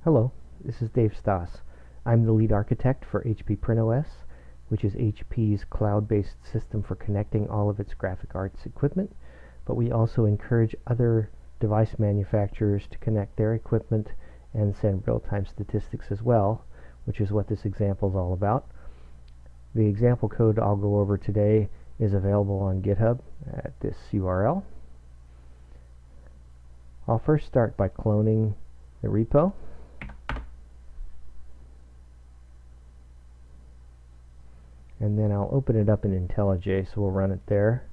Hello, this is Dave Stoss. I'm the lead architect for HP PrintOS, which is HP's cloud-based system for connecting all of its graphic arts equipment, but we also encourage other device manufacturers to connect their equipment and send real-time statistics as well, which is what this example is all about. The example code I'll go over today is available on GitHub at this URL. I'll first start by cloning the repo. And then I'll open it up in IntelliJ, so we'll run it there.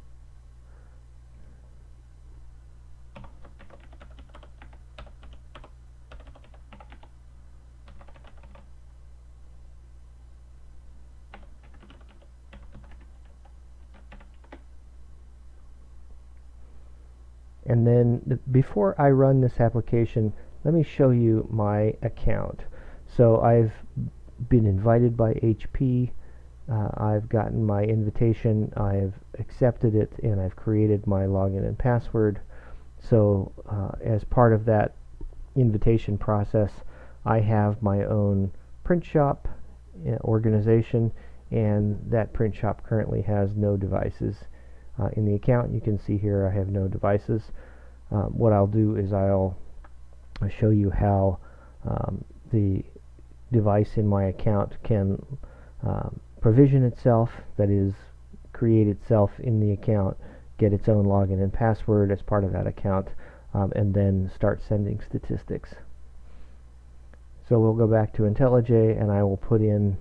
And then before I run this application, let me show you my account. So I've been invited by HP. I've gotten my invitation, I've accepted it, and I've created my login and password. So as part of that invitation process, I have my own print shop organization, and that print shop currently has no devices. In the account, you can see here I have no devices. What I'll do is I'll show you how the device in my account can provision itself, that is, create itself in the account, get its own login and password as part of that account, and then start sending statistics. So we'll go back to IntelliJ, and I will put in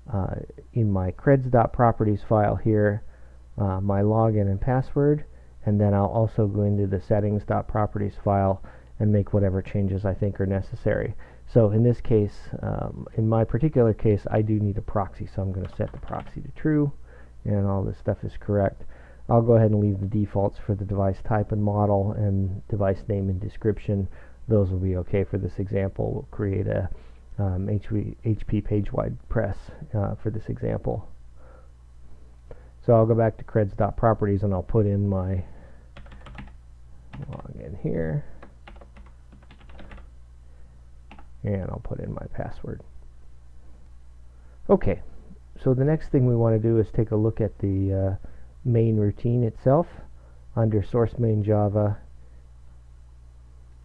my creds.properties file here my login and password, and then I'll also go into the settings.properties file and make whatever changes I think are necessary. So in this case, in my particular case, I do need a proxy, so I'm going to set the proxy to true, and all this stuff is correct. I'll go ahead and leave the defaults for the device type and model, and device name and description. Those will be okay for this example. We'll create a HP page-wide press for this example. So I'll go back to creds.properties, and I'll put in my login here. And I'll put in my password. Okay, so the next thing we want to do is take a look at the main routine itself. Under source main Java,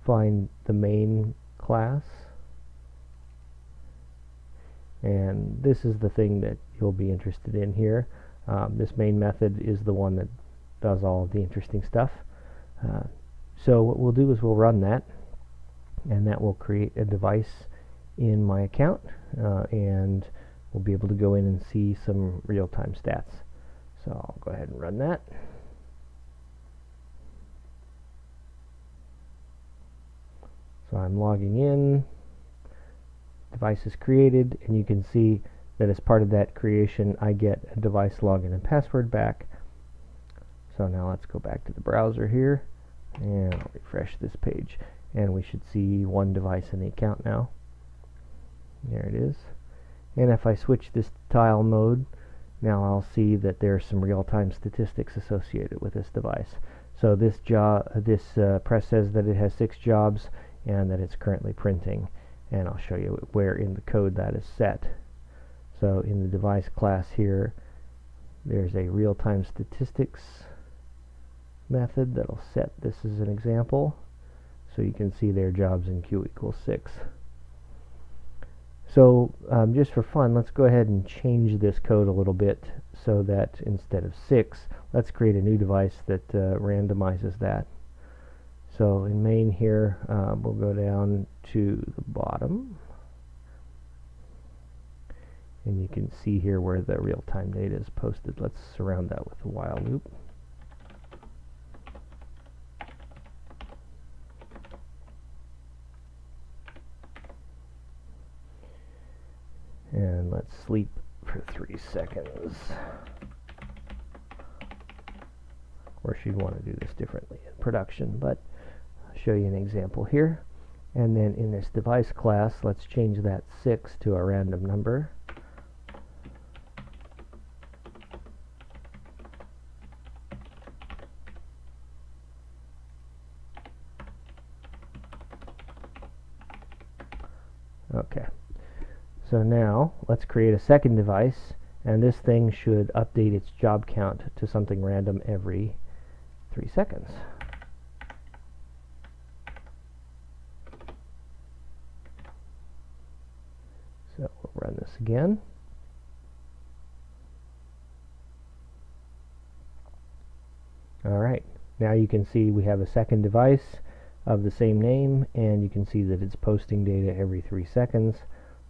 find the main class. And this is the thing that you'll be interested in here. This main method is the one that does all of the interesting stuff. So what we'll do is we'll run that, and that will create a device in my account, and we'll be able to go in and see some real-time stats. So I'll go ahead and run that. So I'm logging in, device is created, and you can see that as part of that creation I get a device login and password back. So now let's go back to the browser here, and I'll refresh this page, and we should see one device in the account now. There it is. And if I switch this to tile mode, now I'll see that there's some real-time statistics associated with this device. So this press says that it has 6 jobs and that it's currently printing, and I'll show you where in the code that is set. So in the device class here, there's a real-time statistics method that'll set this as an example. So you can see their jobs in Q equals 6. So just for fun, let's go ahead and change this code a little bit so that instead of 6, let's create a new device that randomizes that. So in main here, we'll go down to the bottom, and you can see here where the real-time data is posted. Let's surround that with a while loop. And let's sleep for 3 seconds. Of course, you'd want to do this differently in production, but I'll show you an example here. And then in this device class, let's change that 6 to a random number. Okay, so now let's create a second device, and this thing should update its job count to something random every 3 seconds. So we'll run this again. Alright, now you can see we have a second device of the same name, and you can see that it's posting data every 3 seconds.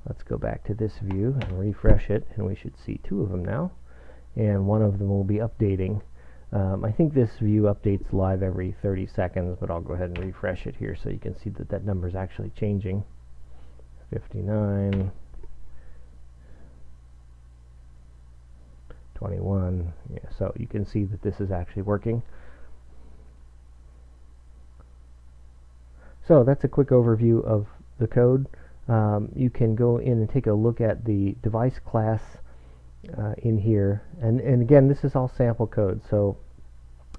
Let's go back to this view and refresh it, and we should see 2 of them now, and one of them will be updating. I think this view updates live every 30 seconds, but I'll go ahead and refresh it here so you can see that that number is actually changing. 59, 21, yeah, so you can see that this is actually working. So that's a quick overview of the code. You can go in and take a look at the device class in here, and again, this is all sample code, so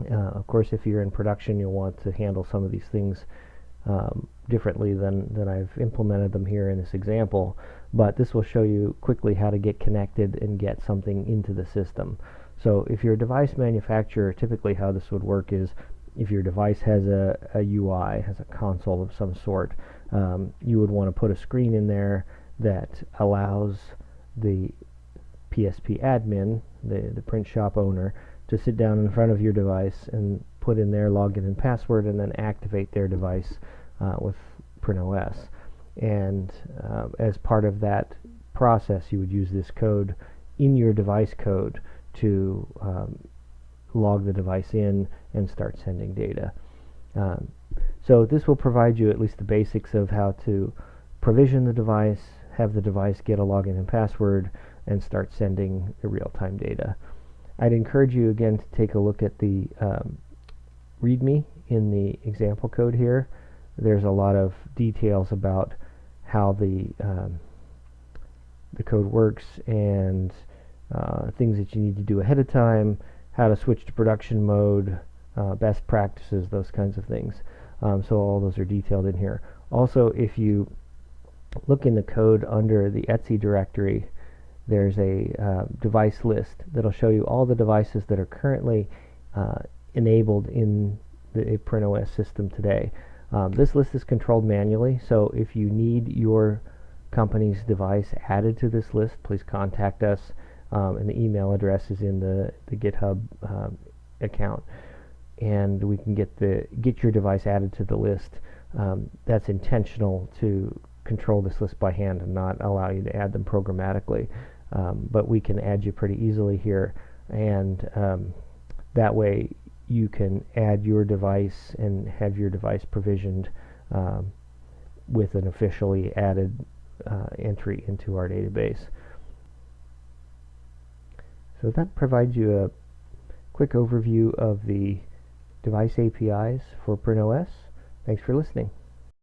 of course if you're in production you'll want to handle some of these things differently than I've implemented them here in this example, but this will show you quickly how to get connected and get something into the system. So if you're a device manufacturer, typically how this would work is if your device has a UI, has a console of some sort, you would want to put a screen in there that allows the PSP admin, the print shop owner, to sit down in front of your device and put in their login and password and then activate their device with PrintOS. And as part of that process, you would use this code in your device code to log the device in and start sending data. So this will provide you at least the basics of how to provision the device, have the device get a login and password, and start sending the real-time data. I'd encourage you again to take a look at the README in the example code here. There's a lot of details about how the code works and things that you need to do ahead of time, how to switch to production mode, best practices, those kinds of things. So all those are detailed in here. Also, if you look in the code under the Etsy directory, there's a device list that'll show you all the devices that are currently enabled in the PrintOS system today. This list is controlled manually, so if you need your company's device added to this list, please contact us, and the email address is in the GitHub account, and we can get your device added to the list. That's intentional to control this list by hand and not allow you to add them programmatically, but we can add you pretty easily here, and that way you can add your device and have your device provisioned with an officially added entry into our database. So that provides you a quick overview of the device APIs for PrintOS. Thanks for listening.